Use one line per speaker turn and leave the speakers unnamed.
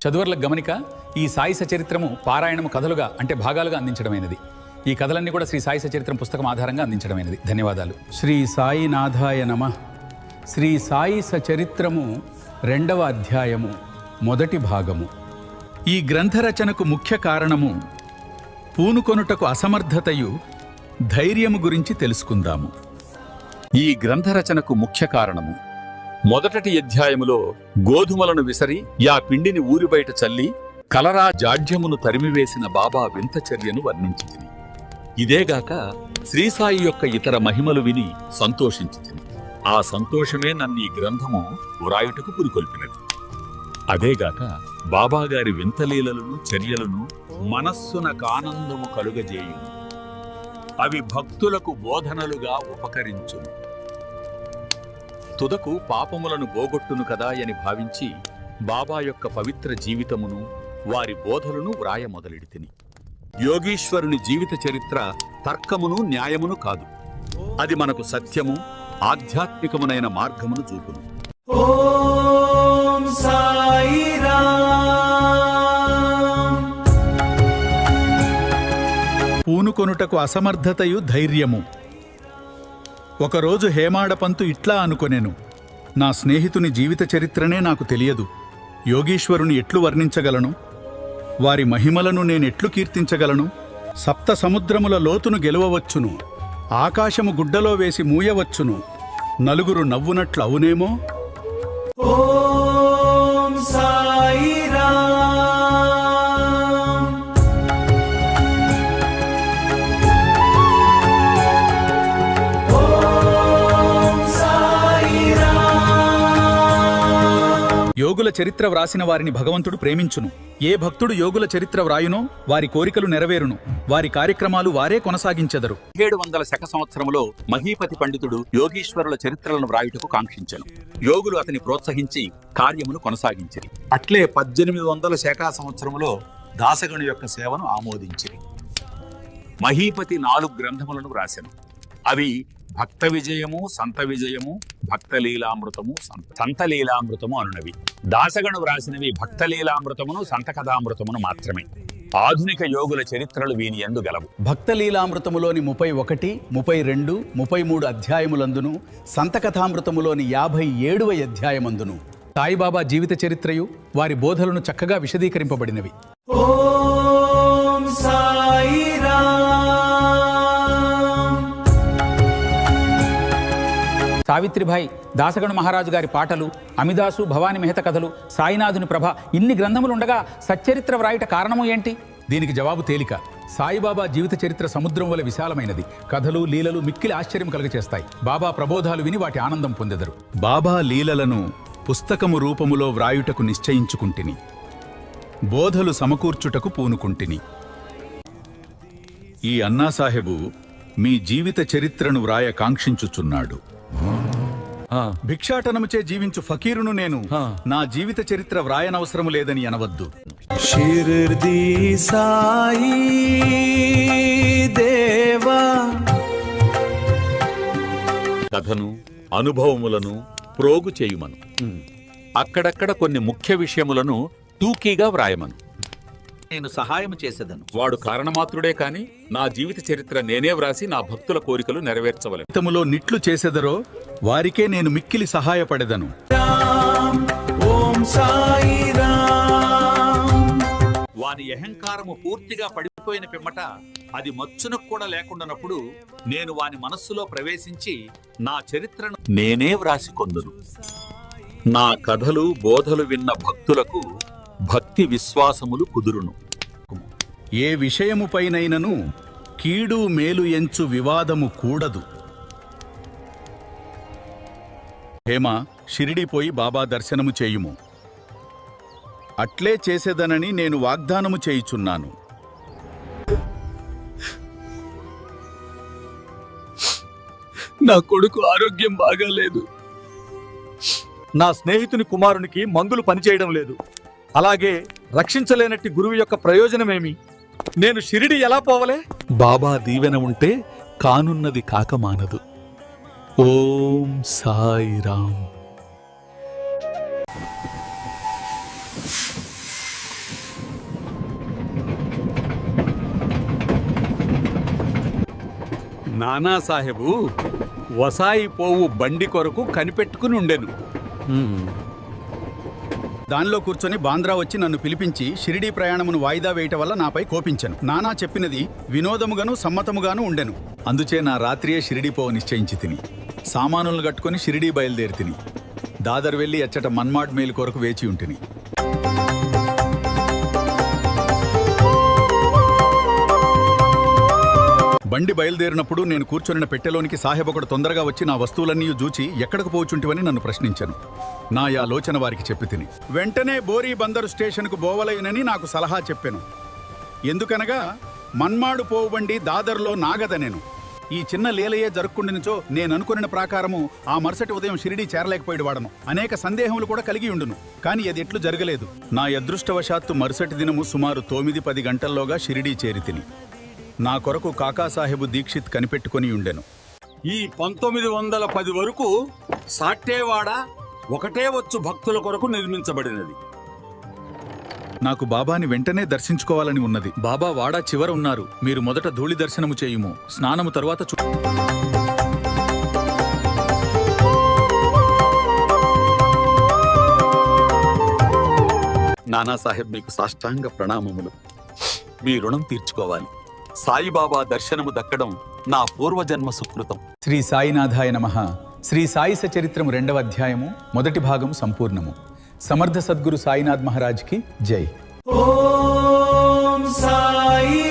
చదువర్లకు గమనిక, ఈ సాయి సచరిత్రము పారాయణము కథలుగా అంటే భాగాలుగా అందించడమైనది. ఈ కథలన్నీ కూడా శ్రీ సాయి సచరిత్రం పుస్తకం ఆధారంగా అందించడమైనది. ధన్యవాదాలు. శ్రీ సాయినాథాయ నమః. శ్రీ సాయి సచరిత్రము 2వ అధ్యాయము మొదటి భాగము. ఈ గ్రంథరచనకు ముఖ్య కారణము పూనుకొనుటకు అసమర్థతయు ధైర్యము గురించి తెలుసుకుందాము.
ఈ గ్రంథరచనకు ముఖ్య కారణము మొదటి అధ్యాయములో గోధుమలను విసరి యా పిండిని ఊరి బయట చల్లి కలరా జాడ్యమును తరిమివేసిన బాబా వింత చర్యను వర్ణించితిని. ఇదేగాక శ్రీసాయి యొక్క ఇతర మహిమలు విని సంతోషించితిని. ఆ సంతోషమే నన్ను ఈ గ్రంథము వ్రాయుటకు పురికొల్పినది. అదేగాక బాబాగారి వింతలీలలను చర్యలను మనస్సునకానందము కలుగజేయును. అవి భక్తులకు బోధనలుగా ఉపకరించును. తుదకు పాపములను పోగొట్టును కదా అని భావించి బాబా యొక్క పవిత్ర జీవితమును వారి బోధలను వ్రాయ మొదలెడితిని. యోగీశ్వరుని జీవిత చరిత్ర తర్కమును న్యాయమును కాదు. అది మనకు సత్యము ఆధ్యాత్మికమునైన మార్గమును చూపును.
ఓం సాయిరామ్.
పూనుకొనుటకు అసమర్థతయు ధైర్యము. ఒకరోజు హేమాడపంతు ఇట్లా అనుకొనెను, నా స్నేహితుని జీవిత చరిత్రనే నాకు తెలియదు. యోగీశ్వరుని ఎట్లు వర్ణించగలను? వారి మహిమలను నేనెట్లు కీర్తించగలను? సప్త సముద్రముల లోతును గెలవవచ్చును, ఆకాశము గుడ్డలో వేసి మూయవచ్చును, నలుగురు నవ్వునట్లు అవునేమో.
ఓం సాయిరామ్. ఓం సాయిరామ్.
యోగుల చరిత్ర వ్రాసిన వారిని భగవంతుడు ప్రేమించును. ఏ భక్తుడు యోగుల చరిత్ర వ్రాయునో వారి కోరికలు నెరవేరును, వారి కార్యక్రమాలు వారే కొనసాగించెదరు.
700 శక సంవత్సరములో మహీపతి పండితుడు యోగీశ్వరుల చరిత్రలను వ్రాయుటకు కాంక్షించెను. యోగులు అతని ప్రోత్సహించి కార్యమును కొనసాగించిరి. అట్లే 1800 శకా సంవత్సరములో దాసగణు యొక్క సేవను ఆమోదించిరి. మహీపతి 4 గ్రంథములను వ్రాసెను. అవి భక్త విజయము, సంత విజయము, భక్తలీలామృతము, సంతలీలామృతము అనునవి. దాసగణు వ్రాసినవి భక్తలీలామృతమును, సంతకథామృతమును మాత్రమే. ఆధునిక యోగుల చరిత్రలు వీని యందు గలవు.
భక్తలీలామృతములోని 31, 32, 33 అధ్యాయములందును, సంతకథామృతములోని 57వ అధ్యాయమందును సాయిబాబా జీవిత చరిత్రయు వారి బోధలను చక్కగా విశదీకరింపబడినవి.
ఓం సాయిరామ్.
సావిత్రిబాయి, దాసగణు మహారాజు గారి పాటలు, అమిదాసు, భవానీ మెహత కథలు, సాయినాథుని ప్రభ, ఇన్ని గ్రంథములుండగా సచ్చరిత్ర వ్రాయట కారణము ఏంటి? దీనికి జవాబు తేలిక. సాయిబాబా జీవిత చరిత్ర సముద్రం వల్ల విశాలమైనది. కథలు, లీలలు మిక్కిలి ఆశ్చర్యం కలుగచేస్తాయి. బాబా ప్రబోధాలు విని వాటి ఆనందం పొందెదరు. బాబా లీలలను పుస్తకము రూపములో వ్రాయుటకు నిశ్చయించుకుంటిని. బోధలు సమకూర్చుటకు పూనుకుంటిని. ఈ అన్నాసాహెబు మీ జీవిత చరిత్రను వ్రాయ కాంక్షించుచున్నాడు. భిక్షాటనముచే జీవించు ఫకీరును నేను, నా జీవిత చరిత్ర వ్రాయనవసరము లేదని అనవద్దు.
షిర్దీ సాయి దేవా.
కథను, అనుభవములను ప్రోగు చేయుమను. అక్కడక్కడ కొన్ని ముఖ్య విషయములను టూకీగా వ్రాయమను.
నేను సహాయం చేసేదను.
వాడు కారణమాత్రుడే కాని నా జీవిత చరిత్ర నేనే వ్రాసి నా భక్తుల కోరికలు నెరవేర్చవలెను.
జీవితములో నిట్లు చేసెదరో వారికే నేను మిక్కిలి సహాయపడెదను.
ఓం సాయిరామ్.
వాని అహంకారము పూర్తిగా పడిపోయిన పిమ్మట అది మచ్చునకు కూడా లేకుండానప్పుడు నేను వాని మనస్సులో ప్రవేశించి నా చరిత్రను నేనే వ్రాసి కొందును. నా కథలు, బోధలు విన్న భక్తులకు భక్తి విశ్వాసములు కుదురును.
ఏ విషయముపైనైనను కీడు మేలు ఎంచు వివాదము కూడదు. హేమ, షిరిడీపోయి బాబా దర్శనము చేయుము. అట్లే చేసేదనని నేను వాగ్దానము చేయుచున్నాను.
నా కొడుకు ఆరోగ్యం బాగాలేదు. నా స్నేహితుని కుమారునికి మందులు పనిచేయడం లేదు. అలాగే రక్షించలేనట్టి గురువు యొక్క ప్రయోజనమేమి? నేను షిరిడి ఎలా పోవలే? బాబా దీవెన ఉంటే కానున్నది కాకమానదు. ఓం సాయిరామ్.
నానాసాహెబు వసాయి పోవు బండి కొరకు కనిపెట్టుకుని ఉండెను.
దానిలో కూర్చొని బాంద్రా వచ్చి నన్ను పిలిపించి షిరిడీ ప్రయాణమును వాయిదా వేయటం వల్ల నాపై కోపించెను. నానా చెప్పినది వినోదముగాను సమ్మతముగాను ఉండెను. అందుచే నా రాత్రియే షిరిడీ పోవ నిశ్చయించి తిని సామానులను కట్టుకుని షిరిడీ బయలుదేరి తిని దాదర్ వెళ్లి అచ్చట మన్మాడ్ మేలు కొరకు వేచి ఉంటిని. బండి బయలుదేరినప్పుడు నేను కూర్చొనిన పెట్టెలోనికి సాహెబ్ ఒకడు తొందరగా వచ్చి నా వస్తువులన్నీ జూచి ఎక్కడికి పోచుంటివని నన్ను ప్రశ్నించాను. నా ఆలోచన వారికి చెప్పి తిని వెంటనే బోరీ బందరు స్టేషన్కు బోవలయునని నాకు సలహా చెప్పాను. ఎందుకనగా మన్మాడు పోవు బండి దాదర్లో నాగదనేను. ఈ చిన్న లీలయే జరుక్కుండినచో నేను అనుకున్న ప్రకారము ఆ మరుసటి ఉదయం షిరిడీ చేరలేకపోయాడు వాడను. అనేక సందేహములు కూడా కలిగి ఉండును. కానీ అది ఎట్లు జరగలేదు. నా అదృష్టవశాత్తు మరుసటి దినము సుమారు 9-10 గంటల్లోగా షిరిడీ చేరి తిని నా కొరకు కాకాసాహెబు దీక్షిత్ కనిపెట్టుకుని ఉండెను.
ఈ 1910 వరకు సాట్టేవాడ ఒకటే వచ్చు భక్తుల కొరకు నిర్మించబడినది.
నాకు బాబాని వెంటనే దర్శించుకోవాలని ఉన్నది. బాబా వాడా చివర ఉన్నారు. మీరు మొదట ధూళి దర్శనము చేయుము, స్నానము తరువాత
నానాసాహెబ్ మీకు సాష్టాంగ ప్రణామములు. మీ రుణం తీర్చుకోవాలి. సాయిబాబా దర్శనము దక్కడం నా పూర్వజన్మ సుకృతం.
శ్రీ సాయినాథాయ నమః. శ్రీ సాయి సచరిత్రము 2వ అధ్యాయము మొదటి భాగం సంపూర్ణము. సమర్థ సద్గురు సాయినాథ్ మహారాజ్కి జై.
ఓం సాయి